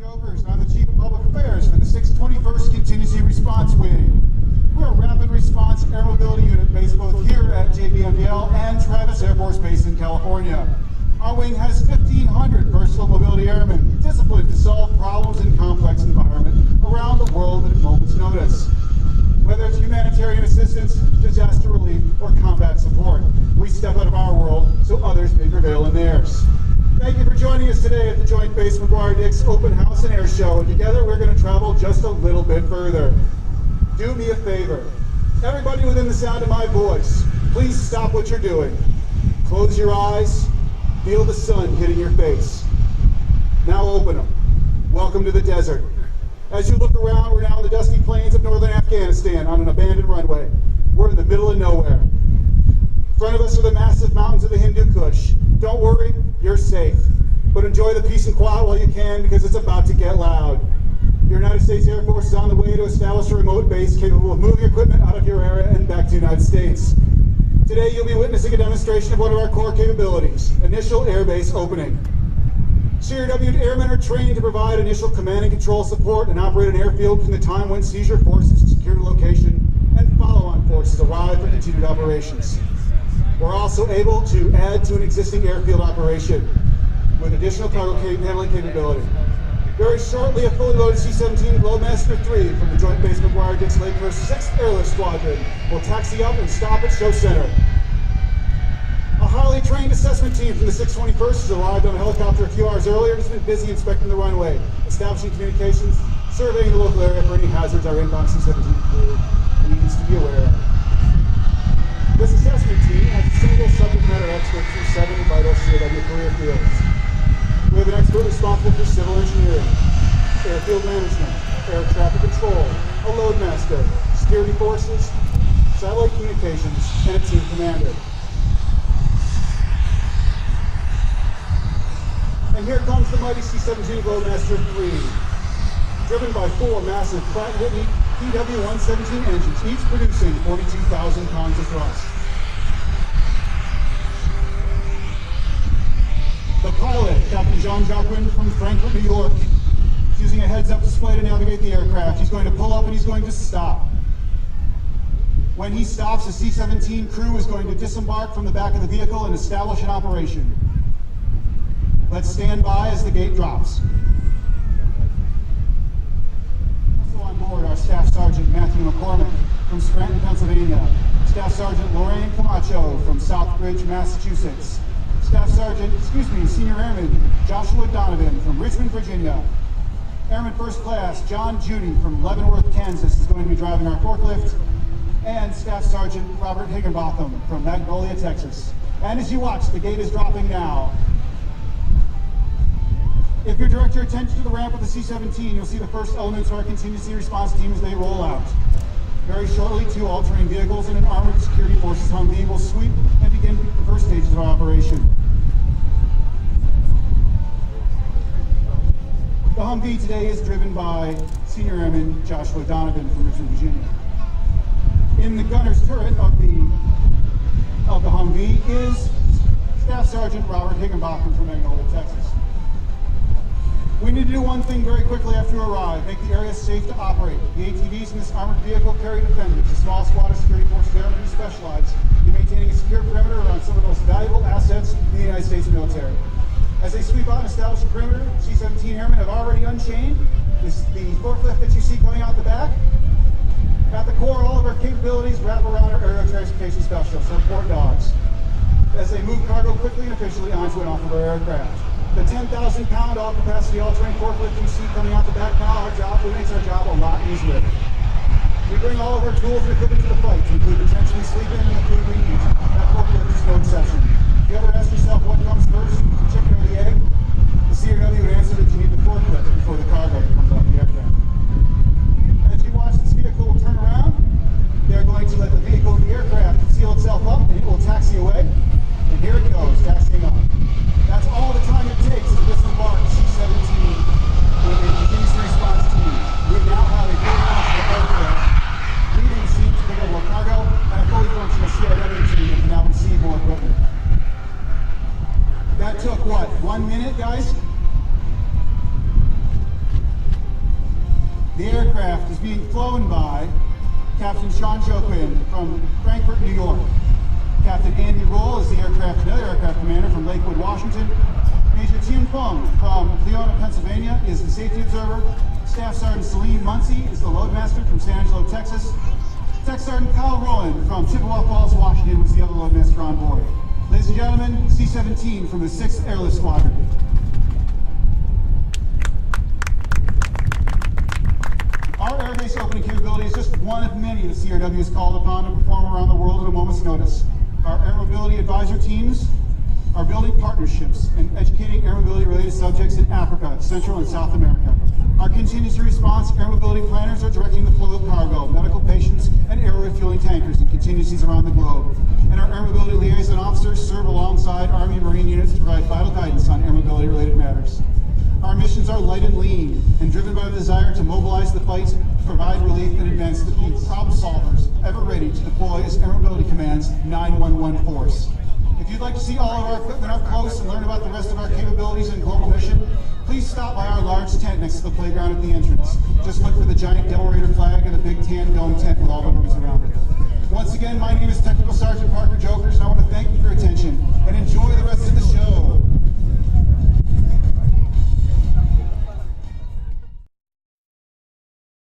McGuire-Dix-Lakehurst. I'm the Chief of Public Affairs for the 621st Contingency Response Wing. We're a rapid response air mobility unit based both here at MDL and Travis Air Force Base in California. Our wing has 1,500 versatile mobility airmen disciplined to solve problems in complex environments around the world at a moment's notice. Whether it's humanitarian assistance, disaster relief, or combat support, we step out of our world so others may prevail in theirs. Thank you for joining us today at the Joint Base McGuire-Dix Open House and Air Show. And together we're going to travel just a little bit further. Do me a favor. Everybody within the sound of my voice, please stop what you're doing. Close your eyes. Feel the sun hitting your face. Now open them. Welcome to the desert. As you look around, we're now in the dusty plains of northern Afghanistan on an abandoned runway. We're in the middle of nowhere. In front of us are the massive mountains of the Hindu Kush. Don't worry, you're safe. But enjoy the peace and quiet while you can, because it's about to get loud. The United States Air Force is on the way to establish a remote base capable of moving equipment out of your area and back to the United States. Today you'll be witnessing a demonstration of one of our core capabilities, initial airbase opening. CRW airmen are trained to provide initial command and control support and operate an airfield from the time when seizure forces secure the location and follow-on forces arrive for continued operations. We're also able to add to an existing airfield operation with additional cargo handling capability. Very shortly, a fully loaded C-17 Globemaster III from the Joint Base McGuire-Dix-Lakehurst 6th Airlift Squadron will taxi up and stop at Show Center. A highly trained assessment team from the 621st has arrived on a helicopter a few hours earlier and has been busy inspecting the runway, establishing communications, surveying the local area for any hazards our inbound C-17 crew needs to be aware of. This assessment team has a single subject matter expert from 7 vital CRW career fields. We have an expert responsible for civil engineering, airfield management, air traffic control, a load master, security forces, satellite communications, and a team commander. And here comes the mighty C-17 Globemaster III, driven by 4 massive Pratt & Whitney PW-117 engines, each producing 42,000 pounds of thrust. The pilot, Captain John Jacquin from Frankfurt, New York, is using a heads-up display to navigate the aircraft. He's going to pull up and he's going to stop. When he stops, the C-17 crew is going to disembark from the back of the vehicle and establish an operation. Let's stand by as the gate drops. Also on board, our Staff Sergeant Matthew McCormick from Scranton, Pennsylvania. Staff Sergeant Lorraine Camacho from Southbridge, Massachusetts. Senior Airman Joshua Donovan from Richmond, Virginia. Airman First Class John Judy from Leavenworth, Kansas is going to be driving our forklift. And Staff Sergeant Robert Higginbotham from Magnolia, Texas. And as you watch, the gate is dropping now. If you direct your attention to the ramp of the C-17, you'll see the first elements of our contingency response team as they roll out. Very shortly, 2 all-terrain vehicles and an armored security forces Humvee will sweep and begin the first stages of our operation. The Humvee today is driven by Senior Airman Joshua Donovan from Richmond, Virginia. In the gunner's turret of the Humvee is Staff Sergeant Robert Higginbotham from Magnolia, Texas. We need to do one thing very quickly after you arrive: make the area safe to operate. The ATVs in this armored vehicle carry defenders, a small squad of security forces airmen who specialize in maintaining a secure perimeter around some of the most valuable assets in the United States military. As they sweep out and establish a perimeter, C-17 airmen have already unchained the forklift that you see coming out the back. At the core, all of our capabilities wrap around our aerial transportation specialists, our port dogs, as they move cargo quickly and efficiently onto and off of our aircraft. The 10,000-pound all-capacity all-terrain forklift you see coming out the back now, makes our job a lot easier. We bring all of our tools and equipment to the fight to include the tents we sleep in and the food we eat. That forklift is no exception. If you ever ask yourself what comes first, the chicken or the egg, the CRW would answer that you need the forklift before the cargo comes off the aircraft. As you watch this vehicle turn around, they're going to let the vehicle in the aircraft seal itself up and it will taxi away. And here it goes, taxiing up. That's all the time it takes to disembark C-17 with a contingency response team. We now have a fully functional aircraft, leaving the scene to pick up more cargo, and a fully functional CRW team that can now receive more equipment. That took, what, 1 minute, The aircraft is being flown by Captain Sean Joquin from Frankfurt, New York. Captain Andy Roll is the another aircraft commander from Lakewood, Washington. Major Tien Fung from Leona, Pennsylvania is the safety observer. Staff Sergeant Celine Muncie is the loadmaster from San Angelo, Texas. Tech Sergeant Kyle Rowan from Chippewa Falls, Washington was the other loadmaster on board. Ladies and gentlemen, C-17 from the 6th Airlift Squadron. Our airbase opening capability is just one of many the CRW is called upon to perform around the world at a moment's notice. Our air mobility advisor teams are building partnerships and educating air mobility related subjects in Africa, Central and South America. Our contingency response air mobility planners are directing the flow of cargo, medical patients, and air refueling tankers in contingencies around the globe. And our air mobility liaison officers serve alongside Army and Marine units to provide vital guidance on air mobility related matters. Our missions are light and lean and driven by the desire to mobilize the fight, to provide relief, and advance the peace. Problem solvers ever ready to deploy as Air Mobility Command's 911 force. If you'd like to see all of our equipment up close and learn about the rest of our capabilities and global mission, please stop by our large tent next to the playground at the entrance. Just look for the giant Devil Raider flag and the big tan dome tent with all the rooms around it. Once again, my name is Technical Sergeant Parker Jokers, and I want to thank